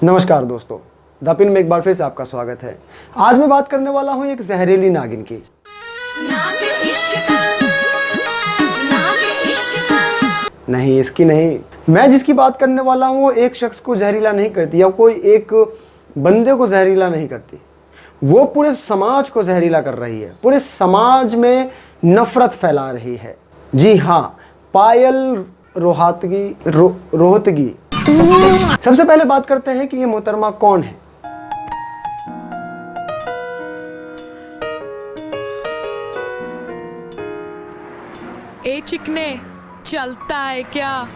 नमस्कार दोस्तों, the pin में एक बार फिर से आपका स्वागत है। आज मैं बात करने वाला हूं एक जहरीली नागिन की। नहीं, इसकी नहीं। मैं जिसकी बात करने वाला हूं वो एक शख्स को जहरीला नहीं करती या कोई एक बंदे को जहरीला नहीं करती, वो पूरे समाज को जहरीला कर रही है, पूरे समाज में नफरत फैला रही है। जी हाँ, पायल रोहतगी। सबसे पहले बात करते हैं कि ये मोहतरमा कौन है। ए चिकने, चलता है क्या?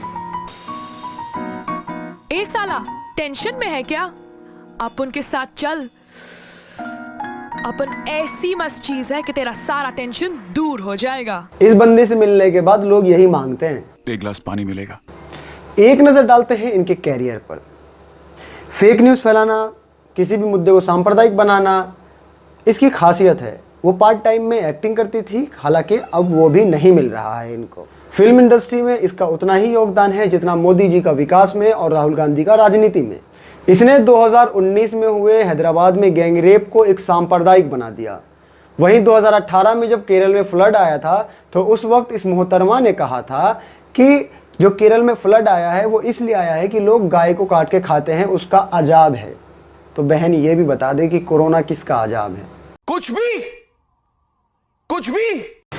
ए साला, टेंशन में है क्या? अपन के साथ चल। अपन ऐसी मस्त चीज है कि तेरा सारा टेंशन दूर हो जाएगा। इस बंदे से मिलने के बाद लोग यही मांगते हैं, एक गिलास पानी मिलेगा। एक नजर डालते हैं इनके कैरियर पर। फेक न्यूज़ फैलाना, किसी भी मुद्दे को सांप्रदायिक बनाना इसकी खासियत है। वो पार्ट टाइम में एक्टिंग करती थी, हालांकि अब वो भी नहीं मिल रहा है इनको। फिल्म इंडस्ट्री में इसका उतना ही योगदान है जितना मोदी जी का विकास में और राहुल गांधी का राजनीति में। इसने 2019 में हुए हैदराबाद में गैंग रेप को एक सांप्रदायिक बना दिया। वहीं 2018 में जब केरल में फ्लड आया था तो उस वक्त इस मोहतरमा ने कहा था कि जो केरल में फ्लड आया है वो इसलिए आया है कि लोग गाय को काट के खाते हैं, उसका अजाब है। तो बहन ये भी बता दे कि कोरोना किसका अजाब है? कुछ भी।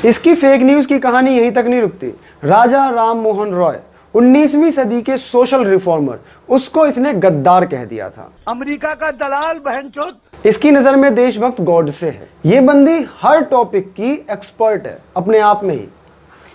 इसकी फेक न्यूज़ की कहानी यहीं तक नहीं रुकती। राजा राम मोहन रॉय 19वीं सदी के सोशल रिफॉर्मर, उसको इसने गद्दार कह दिया था। अमेरिका का दलाल बहनचोद। इसकी नज़र में देशभक्त गॉड से है। ये बंदी हर टॉपिक की एक्सपर्ट है अपने आप में ही।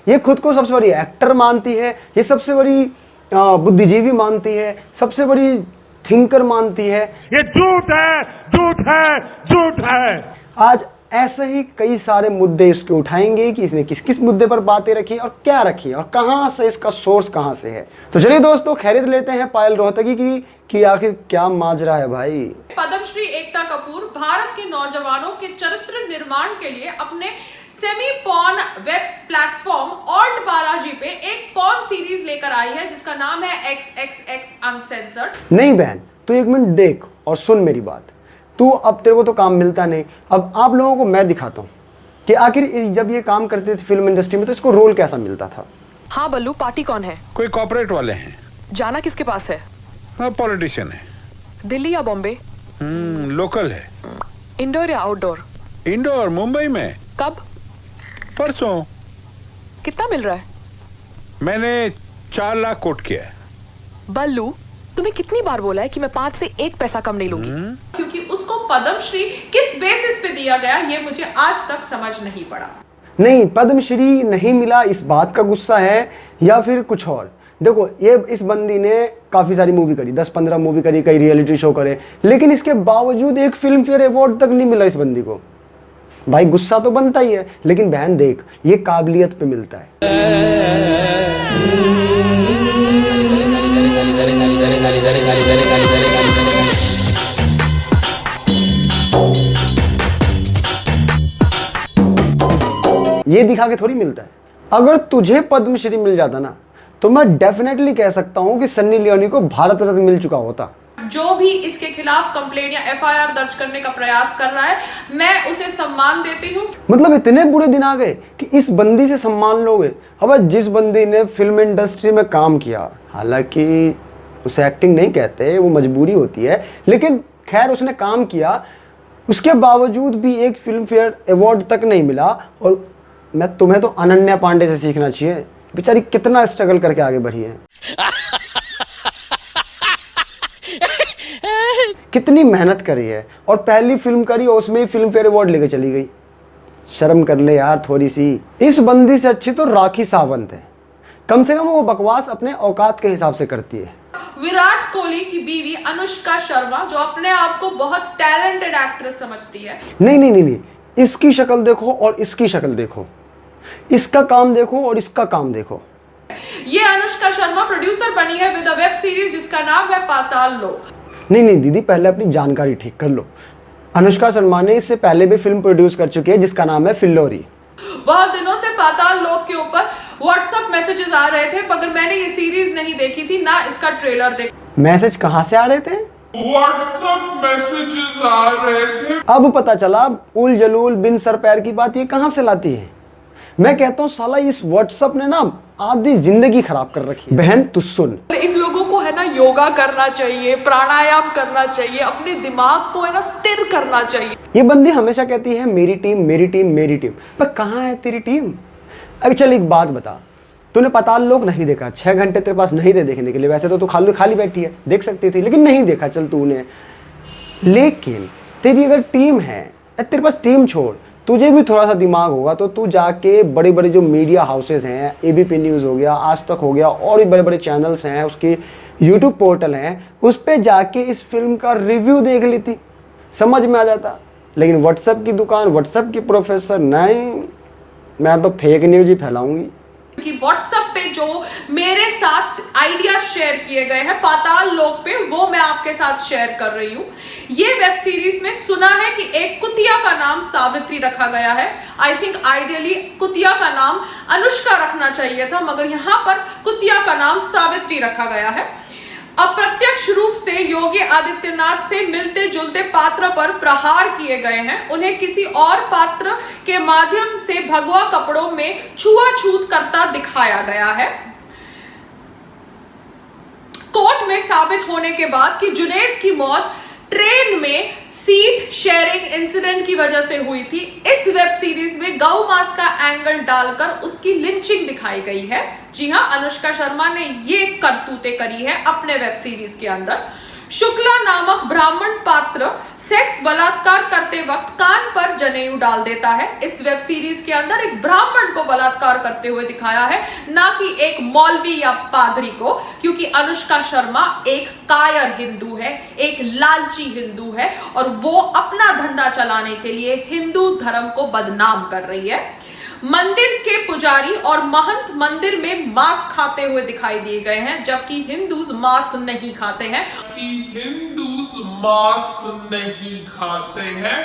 ये खुद को सबसे बड़ी एक्टर मानती है, ये सबसे बड़ी बुद्धिजीवी मानती है, सबसे बड़ी थिंकर मानती है। ये झूठ है, झूठ है, झूठ है। आज ऐसे ही कई सारे मुद्दे इसके उठाएंगे कि इसने किस किस मुद्दे पर बातें रखी और क्या रखी और कहां से, इसका सोर्स कहां से है। तो चलिए दोस्तों, खैरियत लेते हैं पायल रोहतगी की कि आखिर क्या माजरा है भाई। पद्मश्री एकता कपूर भारत के नौजवानों के चरित्र निर्माण के लिए अपने semi porn web platform alt Balaji पे एक पॉर्न सीरीज लेकर आई है जिसका नाम है XXX अनसेंसर्ड। नहीं बहन, तू एक मिनट देख और सुन मेरी बात। तू अब तेरे को तो काम मिलता नहीं, अब आप लोगों को मैं दिखाता हूँ कि आखिर जब ये काम करते थे फिल्म इंडस्ट्री में तो इसको रोल कैसा मिलता था। हाँ बल्लू, पार्टी कौन है? कोई कॉर्पोरेट वाले हैं। जाना किसके पास है? पॉलिटिशियन है। दिल्ली या बॉम्बे? लोकल है। इंडोर या आउटडोर? इंडोर, मुंबई में। कब? परसों। कितना मिल रहा है? मैंने 4 लाख कोट किया है। बल्लू, तुम्हें कितनी बार बोला है कि मैं 5 से 1 पैसा कम नहीं लूंगी? क्योंकि उसको पद्मश्री किस बेसिस पे दिया गया ये मुझे आज तक समझ नहीं पड़ा। नहीं, पद्मश्री नहीं मिला इस बात का गुस्सा है या फिर कुछ और। देखो, ये इस बंदी ने काफ़ी सारी मूवी करी, 10-15 मूवी करी, कई रियलिटी शो करे, लेकिन इसके बावजूद एक फिल्म फेयर अवार्ड तक नहीं मिला इस बंदी को। भाई गुस्सा तो बनता ही है, लेकिन बहन देख, ये काबिलियत पे मिलता है। ये दिखा के थोड़ी मिलता है। अगर तुझे पद्मश्री मिल जाता ना तो मैं डेफिनेटली कह सकता हूं कि सन्नी लियोनी को भारत रत्न मिल चुका होता। जो भी इसके खिलाफ कंप्लेंट या FIR दर्ज करने का प्रयास कर रहा है, मैं उसे सम्मान देती हूँ। मतलब इतने बुरे दिन आ गए कि इस बंदी से सम्मान लोगे? अब जिस बंदी ने फिल्म इंडस्ट्री में काम किया, हालांकि उसे एक्टिंग नहीं कहते, वो मजबूरी होती है, लेकिन खैर उसने काम किया, उसके बावजूद भी एक फिल्म फेयर अवार्ड तक नहीं मिला। और मैं तुम्हें तो अनन्या पांडे से सीखना चाहिए, बेचारी कितना स्ट्रगल करके आगे बढ़ी है, कितनी मेहनत करी है, और पहली फिल्म करी और उसमें फिल्म फेयर अवार्ड लेके चली गई। शर्म कर ले यार थोड़ी सी। इस बंदी से अच्छी तो राखी सावंत है, कम से कम वो बकवास अपने औकात के हिसाब से करती है। विराट कोहली की बीवी अनुष्का शर्मा जो अपने आप को बहुत टैलेंटेड एक्ट्रेस समझती है। नहीं, इसकी शक्ल देखो और इसकी शक्ल देखो, इसका काम देखो और इसका काम देखो। ये अनुष्का शर्मा प्रोड्यूसर बनी है विद अ वेब सीरीज जिसका नाम है पाताल लोक। नहीं दीदी, पहले अपनी जानकारी ठीक कर लो। अनुष्का शर्मा ने इससे पहले भी फिल्म प्रोड्यूस कर चुकी है जिसका नाम है फिल्लोरी। बहुत दिनों से पाताल लोक के ऊपर व्हाट्सएप मैसेजेस आ रहे थे, मगर मैंने ये सीरीज नहीं देखी थी, ना इसका ट्रेलर देखा। मैसेज कहाँ से आ रहे थे? व्हाट्सएप मैसेजेस आ रहे थे। अब पता चला उल जलूल बिन सर पैर की बात ये कहां से लाती है। मैं कहता हूं साला इस व्हाट्सएप ने ना आधी जिंदगी खराब कर रखी है। बहन तू सुन, इन लोगों को है ना योगा करना चाहिए, प्राणायाम करना चाहिए, अपने दिमाग को है ना स्थिर करना चाहिए। ये बंदी हमेशा कहती है मेरी टीम मेरी टीम मेरी टीम, पर कहाँ है तेरी टीम? अरे चल एक बात बता, तूने पाताल लोक नहीं देखा, 6 घंटे तेरे पास नहीं थे देखने के लिए। वैसे तो तू खाली खाली बैठी है, देख सकती थी, लेकिन नहीं देखा चल तूने। लेकिन तेरी अगर टीम है, तेरे पास टीम छोड़, तुझे भी थोड़ा सा दिमाग होगा तो तू जाके बड़े बड़े जो मीडिया हाउसेस हैं, एबीपी न्यूज़ हो गया, आज तक हो गया, और भी बड़े बड़े चैनल्स हैं, उसके यूट्यूब पोर्टल हैं, उस पर जाके इस फिल्म का रिव्यू देख लेती, समझ में आ जाता। लेकिन व्हाट्सएप की दुकान, व्हाट्सएप की प्रोफेसर, नहीं, मैं तो फेक न्यूज़ ही फैलाऊंगी। कि व्हाट्सएप पे जो मेरे साथ आइडियाज शेयर किए गए हैं पाताल लोक पे, वो मैं आपके साथ शेयर कर रही हूँ। ये वेब सीरीज में सुना है कि एक कुतिया का नाम सावित्री रखा गया है। आई थिंक आइडियली कुतिया का नाम अनुष्का रखना चाहिए था, मगर यहाँ पर कुतिया का नाम सावित्री रखा गया है। अप्रत्यक्ष रूप से योगी आदित्यनाथ से मिलते जुलते पात्र पर प्रहार किए गए हैं। उन्हें किसी और पात्र के माध्यम से भगवा कपड़ों में छुआछूत करता दिखाया गया है। कोर्ट में साबित होने के बाद कि जुनैद की मौत ट्रेन में सीट शेयरिंग इंसिडेंट की वजह से हुई थी, इस वेब सीरीज में गौ मास का एंगल डालकर उसकी लिंचिंग दिखाई गई है। जी हां, अनुष्का शर्मा ने ये करतूतें करी है अपने वेब सीरीज के अंदर। शुक्ला नामक ब्राह्मण पात्र सेक्स बलात्कार करते वक्त कान पर जनेऊ डाल देता है। इस वेब सीरीज के अंदर एक ब्राह्मण को बलात्कार करते हुए दिखाया है, ना कि एक मौलवी या पादरी को, क्योंकि अनुष्का शर्मा एक कायर हिंदू है, एक लालची हिंदू है, और वो अपना धंधा चलाने के लिए हिंदू धर्म को बदनाम कर रही है। मंदिर के पुजारी और महंत मंदिर में मांस खाते हुए दिखाई दिए गए हैं, जबकि हिंदूज मांस नहीं खाते हैं। हिंदूज मांस नहीं खाते हैं।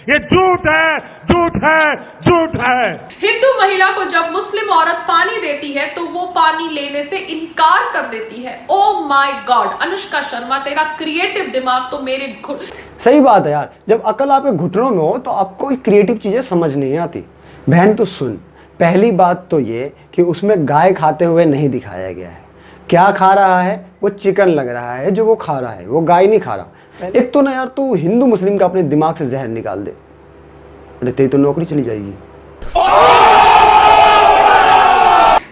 ये झूठ है, झूठ है, झूठ है। हिंदू महिला को जब मुस्लिम औरत पानी देती है तो वो पानी लेने से इनकार कर देती है। Oh my God, Anushka Sharma तेरा क्रिएटिव दिमाग तो मेरे सही बात है यार, जब अकल आपके घुटनों में हो तो आपको क्रिएटिव चीज़ें समझ नहीं आती। बहन तो सुन, पहली बात तो ये कि उसमें गाय खाते हुए नहीं दिखाया गया है। क्या खा रहा है? वो चिकन लग रहा है जो वो खा रहा है, वो गाय नहीं खा रहा। एक तो ना यार तू हिंदू मुस्लिम का अपने दिमाग से जहर निकाल दे, अरे तेरी तो नौकरी चली जाएगी।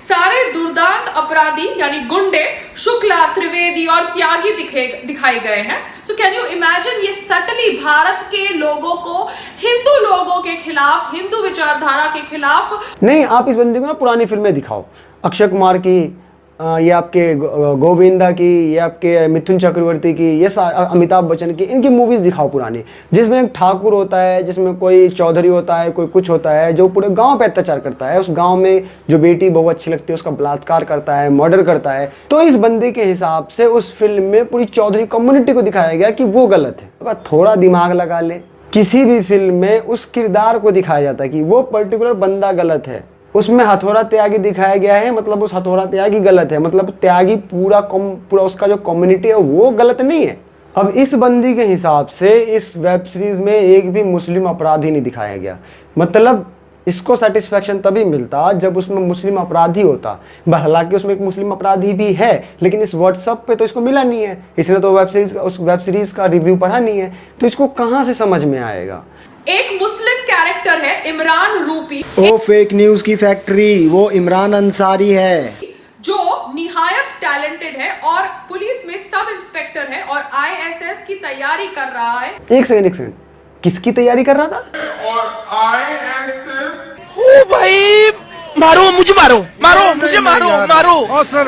सारे दुर्दांत अपराधी यानी गुंडे शुक्ला, त्रिवेदी और त्यागी दिखाए गए हैं। सो कैन यू इमेजिन, ये सटली भारत के लोगों को हिंदू लोगों के खिलाफ, हिंदू विचारधारा के खिलाफ। नहीं, आप इस बंदे को ना पुरानी फिल्में दिखाओ, अक्षय कुमार की, ये आपके गोविंदा की, ये आपके मिथुन चक्रवर्ती की, ये अमिताभ बच्चन की, इनकी मूवीज़ दिखाओ पुरानी, जिसमें एक ठाकुर होता है, जिसमें कोई चौधरी होता है, कोई कुछ होता है, जो पूरे गांव पे अत्याचार करता है, उस गांव में जो बेटी बहुत अच्छी लगती है उसका बलात्कार करता है, मर्डर करता है। तो इस बंदे के हिसाब से उस फिल्म में पूरी चौधरी कम्युनिटी को दिखाया गया कि वो गलत है। अब थोड़ा दिमाग लगा ले, किसी भी फिल्म में उस किरदार को दिखाया जाता है कि वो पर्टिकुलर बंदा गलत है। उसमें हथौड़ा त्यागी दिखाया गया है, मतलब उस हथौड़ा त्यागी गलत है, मतलब त्यागी पूरा उसका जो कम्युनिटी है वो गलत नहीं है। अब इस बंदी के हिसाब से इस वेब सीरीज में एक भी मुस्लिम अपराधी नहीं दिखाया गया। मतलब इसको सेटिस्फैक्शन तभी मिलता जब उसमें मुस्लिम अपराधी होता। हालांकि उसमें एक मुस्लिम अपराधी भी है, लेकिन इस व्हाट्सएप पे तो इसको मिला नहीं है, इसने तो उस वेब सीरीज का रिव्यू पढ़ा नहीं है, तो इसको कहाँ से समझ में आएगा। एक मुस्लिम कैरेक्टर है इमरान रूपी, ओ फेक न्यूज की फैक्ट्री, वो इमरान अंसारी है जो निहायत टैलेंटेड है और पुलिस में सब इंस्पेक्टर है और ISS की तैयारी कर रहा है। एक सेकंड, किसकी तैयारी कर रहा था? और ISS। ओ भाई, मारो मुझे, मारो मुझे, मारो।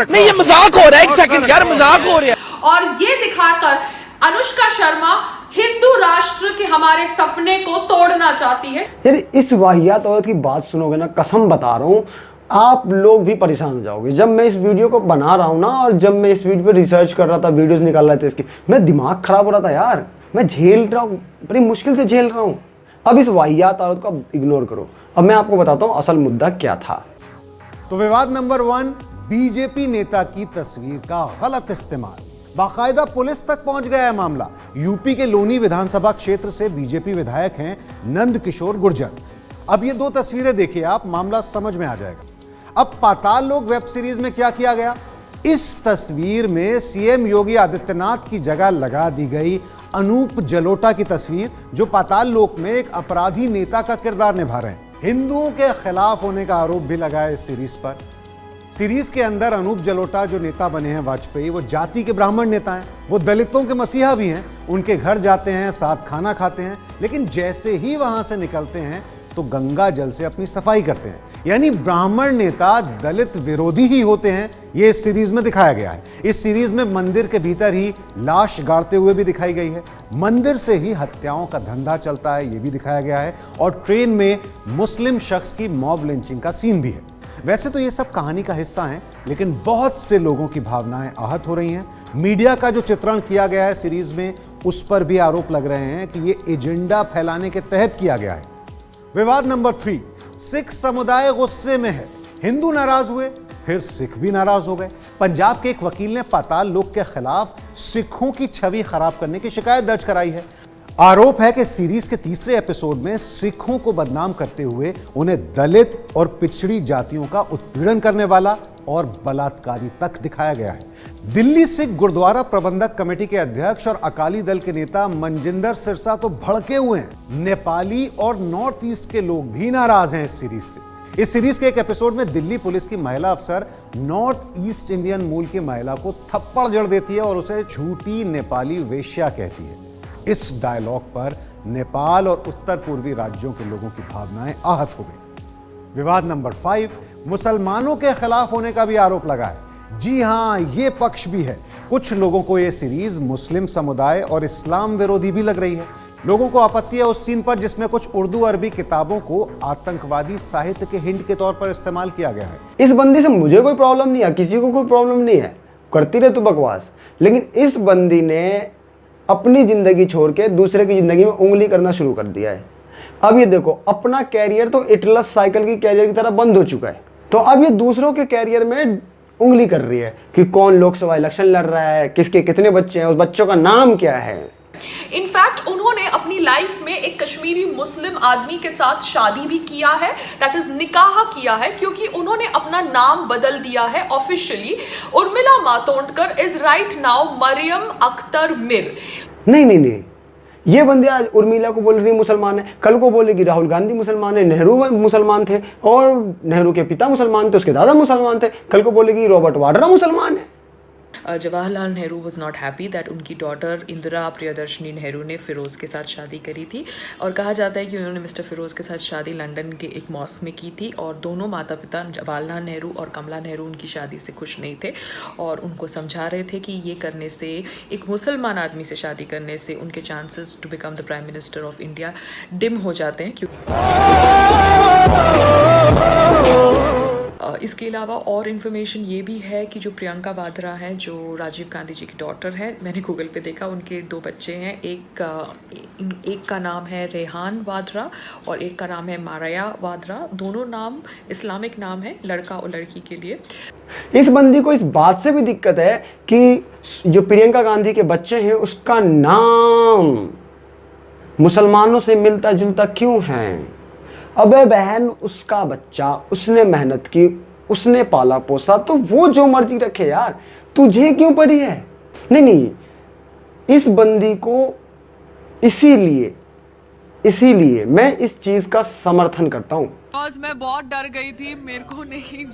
नहीं, ये मजाक हो रहा है, एक सेकंड यार, मजाक हो रहा है। और ये दिखाकर अनुष्का शर्मा हिंदू राष्ट्र के हमारे सपने को तोड़ना चाहती है। यार इस वाहियात औरत की बात सुनोगे ना, कसम बता रहा हूँ, आप लोग भी परेशान हो जाओगे। जब मैं इस वीडियो को बना रहा हूँ ना, और जब मैं इस वीडियो पे रिसर्च कर रहा था, वीडियोस निकाल रहे थे इसकी, मेरा दिमाग खराब हो रहा था यार। मैं झेल रहा हूँ, बड़ी मुश्किल से झेल रहा हूँ। अब इस वाहियात औरत को इग्नोर करो, अब मैं आपको बताता हूँ असल मुद्दा क्या था। तो विवाद नंबर 1, बीजेपी नेता की तस्वीर का गलत इस्तेमाल। बाकायदा पुलिस तक पहुंच गया है मामला। यूपी के लोनी विधानसभा क्षेत्र से बीजेपी विधायक हैं नंद किशोर गुर्जर। अब ये दो तस्वीरें देखिए आप, मामला समझ में आ जाएगा। अब पाताल लोक वेब सीरीज में क्या किया गया, इस तस्वीर में सीएम योगी आदित्यनाथ की जगह लगा दी गई अनूप जलोटा की तस्वीर, जो पाताल लोक में एक अपराधी नेता का किरदार निभा रहे हैं। हिंदुओं के खिलाफ होने का आरोप भी लगा है इस सीरीज पर। सीरीज के अंदर अनूप जलोटा जो नेता बने हैं वाजपेयी, वो जाति के ब्राह्मण नेता हैं, वो दलितों के मसीहा भी हैं। उनके घर जाते हैं, साथ खाना खाते हैं, लेकिन जैसे ही वहां से निकलते हैं तो गंगा जल से अपनी सफाई करते हैं। यानी ब्राह्मण नेता दलित विरोधी ही होते हैं, ये इस सीरीज में दिखाया गया है। इस सीरीज में मंदिर के भीतर ही लाश गाड़ते हुए भी दिखाई गई है, मंदिर से ही हत्याओं का धंधा चलता है ये भी दिखाया गया है, और ट्रेन में मुस्लिम शख्स की मॉब लिंचिंग का सीन भी है। वैसे तो ये सब कहानी का हिस्सा है, लेकिन बहुत से लोगों की भावनाएं आहत हो रही हैं। मीडिया का जो चित्रण किया गया है सीरीज में, उस पर भी आरोप लग रहे हैं कि ये एजेंडा फैलाने के तहत किया गया है। विवाद नंबर 3, सिख समुदाय गुस्से में है। हिंदू नाराज हुए, फिर सिख भी नाराज हो गए। पंजाब के एक वकील ने पाताल लोक के खिलाफ सिखों की छवि खराब करने की शिकायत दर्ज कराई है। आरोप है कि सीरीज के तीसरे एपिसोड में सिखों को बदनाम करते हुए उन्हें दलित और पिछड़ी जातियों का उत्पीड़न करने वाला और बलात्कारी तक दिखाया गया है। दिल्ली सिख गुरुद्वारा प्रबंधक कमेटी के अध्यक्ष और अकाली दल के नेता मनजिंदर सिरसा तो भड़के हुए हैं। नेपाली और नॉर्थ ईस्ट के लोग भी नाराज हैं इस सीरीज से। इस सीरीज के एक एपिसोड में दिल्ली पुलिस की महिला अफसर नॉर्थ ईस्ट इंडियन मूल की महिला को थप्पड़ जड़ देती है और उसे झूठी नेपाली वेश्या कहती है। इस डायलॉग पर नेपाल और उत्तर पूर्वी राज्यों के लोगों की भावनाएं आहत हो गई। विवाद नंबर 5, मुसलमानों के खिलाफ होने का भी आरोप लगा है। जी हां, ये पक्ष भी है। कुछ लोगों को यह सीरीज मुस्लिम समुदाय और इस्लाम विरोधी भी लग रही है। लोगों को आपत्ति है उस सीन पर जिसमें कुछ उर्दू अरबी किताबों को आतंकवादी साहित्य के हिंट के तौर पर इस्तेमाल किया गया है। इस बंदी से मुझे कोई प्रॉब्लम नहीं है, किसी को कोई प्रॉब्लम नहीं है, करती रहे तू बकवास, लेकिन इस बंदी ने अपनी जिंदगी छोड़ के दूसरे की जिंदगी में उंगली करना शुरू कर दिया है। अब ये देखो, अपना कैरियर तो एटलस साइकिल की कैरियर की तरह बंद हो चुका है, तो अब ये दूसरों के कैरियर में उंगली कर रही है कि कौन लोकसभा इलेक्शन लड़ रहा है, किसके कितने बच्चे हैं, उस बच्चों का नाम क्या है। इनफैक्ट उन्होंने अपनी लाइफ में एक कश्मीरी मुस्लिम आदमी के साथ शादी भी किया है, दैट इज निकाह किया है, क्योंकि उन्होंने अपना नाम बदल दिया है officially. Urmila Matondkar is right now Mariam Akhtar Mir. नहीं, ये बंदे आज उर्मिला को बोल रही मुसलमान है, कल को बोलेगी राहुल गांधी मुसलमान है, नेहरू मुसलमान थे और नेहरू के पिता मुसलमान थे, उसके दादा मुसलमान थे, कल को बोलेगी रॉबर्ट वाड्रा मुसलमान है। Jawaharlal Nehru was not happy that उनकी डॉटर इंदिरा प्रियदर्शनी नेहरू ने फिरोज़ के साथ शादी करी थी, और कहा जाता है कि उन्होंने मिस्टर फिरोज़ के साथ शादी लंदन के एक मॉस्क में की थी, और दोनों माता पिता जवाहरलाल नेहरू और कमला नेहरू उनकी शादी से खुश नहीं थे और उनको समझा रहे थे कि ये करने से, एक मुसलमान आदमी से शादी करने से उनके chances to become the prime minister of India dim हो जाते हैं। इसके अलावा और इन्फॉर्मेशन ये भी है कि जो प्रियंका वाड्रा है, जो राजीव गांधी जी की डॉटर है, मैंने गूगल पे देखा, उनके 2 बच्चे हैं। एक का नाम है रेहान वाड्रा और एक का नाम है मारिया वाड्रा। दोनों नाम इस्लामिक नाम है, लड़का और लड़की के लिए। इस बंदी को इस बात से भी दिक्कत है कि जो प्रियंका गांधी के बच्चे हैं उसका नाम मुसलमानों से मिलता जुलता क्यों है। अबे बहन, उसका बच्चा, उसने मेहनत की, उसने पाला पोसा, तो वो जो मर्जी रखे यार, तुझे क्यों पड़ी है। नहीं, इस बंदी को इसीलिए मैं इस चीज का समर्थन करता हूं। मैं बहुत डर गई थी, मेरे को नहीं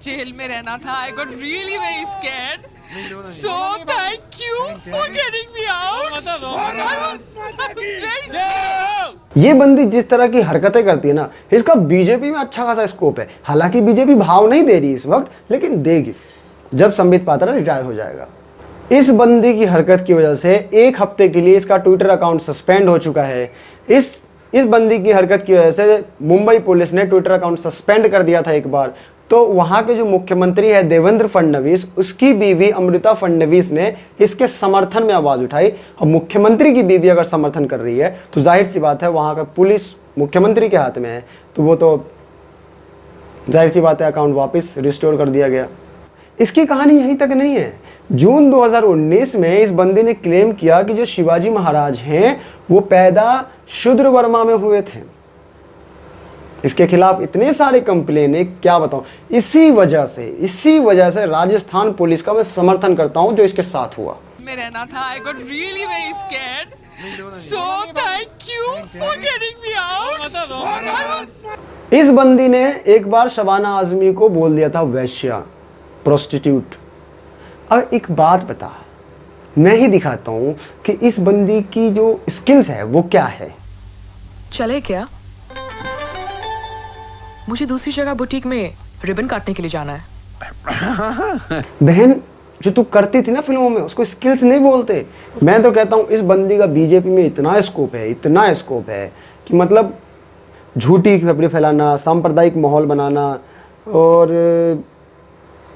जेल में रहना था। I got really very scared, so thank you for getting me out. ये बंदी जिस तरह की हरकतें करती है ना, इसका बीजेपी में अच्छा खासा स्कोप है। हालांकि बीजेपी भाव नहीं दे रही इस वक्त, लेकिन देगी जब संबित पात्रा रिटायर हो जाएगा। इस बंदी की हरकत की वजह से 1 हफ्ते के लिए इसका ट्विटर अकाउंट सस्पेंड हो चुका है। इस बंदी की हरकत की वजह से मुंबई पुलिस ने ट्विटर अकाउंट सस्पेंड कर दिया था एक बार। तो वहाँ के जो मुख्यमंत्री है देवेंद्र फडणवीस, उसकी बीवी अमृता फडणवीस ने इसके समर्थन में आवाज़ उठाई। और मुख्यमंत्री की बीवी अगर समर्थन कर रही है तो जाहिर सी बात है वहाँ का पुलिस मुख्यमंत्री के हाथ में है, तो वो तो जाहिर सी बात है अकाउंट वापस रिस्टोर कर दिया गया। इसकी कहानी यहीं तक नहीं है। जून 2019 में इस बंदी ने क्लेम किया कि जो शिवाजी महाराज हैं वो पैदा शूद्र वर्मा में हुए थे। इसके खिलाफ इतने सारे कंप्लेन है, क्या बताऊं। इसी वजह से राजस्थान पुलिस का मैं समर्थन करता हूं जो इसके साथ हुआ। में रहना था। I got really very scared. So thank you for getting me out. इस बंदी ने एक बार शबाना आजमी को बोल दिया था वैश्या, प्रोस्टिट्यूट। अब एक बात बता, मैं ही दिखाता हूं कि इस बंदी की जो स्किल्स है वो क्या है। चले क्या? मुझे दूसरी जगह बुटीक में रिबन काटने के लिए जाना है। बहन, जो तू करती थी ना फिल्मों में, उसको स्किल्स नहीं बोलते। मैं तो कहता हूँ इस बंदी का बीजेपी में इतना स्कोप है कि मतलब झूठी खबरें फैलाना, सांप्रदायिक माहौल बनाना और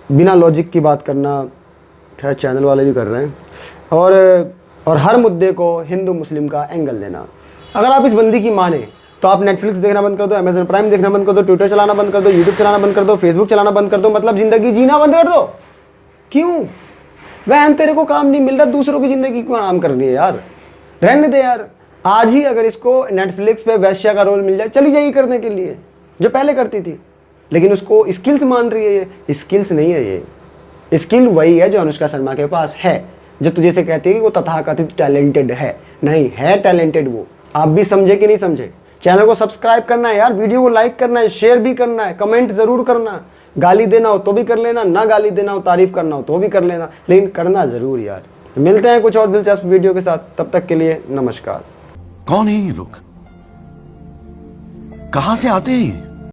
बिना लॉजिक की बात करना, खैर चैनल वाले भी कर रहे हैं, और हर मुद्दे को हिंदू मुस्लिम का एंगल देना। अगर आप इस बंदी की माने तो आप नेटफ्लिक्स देखना बंद कर दो, अमेजन प्राइम देखना बंद कर दो, ट्विटर चलाना बंद कर दो, यूट्यूब चलाना बंद कर दो, फेसबुक चलाना बंद कर दो, मतलब जिंदगी जीना बंद कर दो। क्यों? बहन, तेरे को काम नहीं मिल रहा, दूसरों की जिंदगी क्यों आराम कर रही है यार? रहने दे यार। आज ही अगर इसको नेटफ्लिक्स पे वैश्या का रोल मिल जाए, चली जाएगी करने के लिए, जो पहले करती थी। लेकिन उसको स्किल्स मान रही है। ये स्किल्स नहीं है, ये स्किल वही है जो अनुष्का शर्मा के पास है, जो तुझे से कहती है कि वो तथाकथित टैलेंटेड है। नहीं है टैलेंटेड वो। आप भी समझे कि नहीं समझे? चैनल को सब्सक्राइब करना है यार, वीडियो को लाइक करना है, शेयर भी करना है, कमेंट जरूर करना। गाली देना हो तो भी कर लेना, ना गाली देना हो, तारीफ करना हो तो भी कर लेना, लेकिन करना जरूर यार। मिलते हैं कुछ और दिलचस्प वीडियो के साथ, तब तक के लिए नमस्कार। कौन है ये लोग? कहां से आते हैं ये?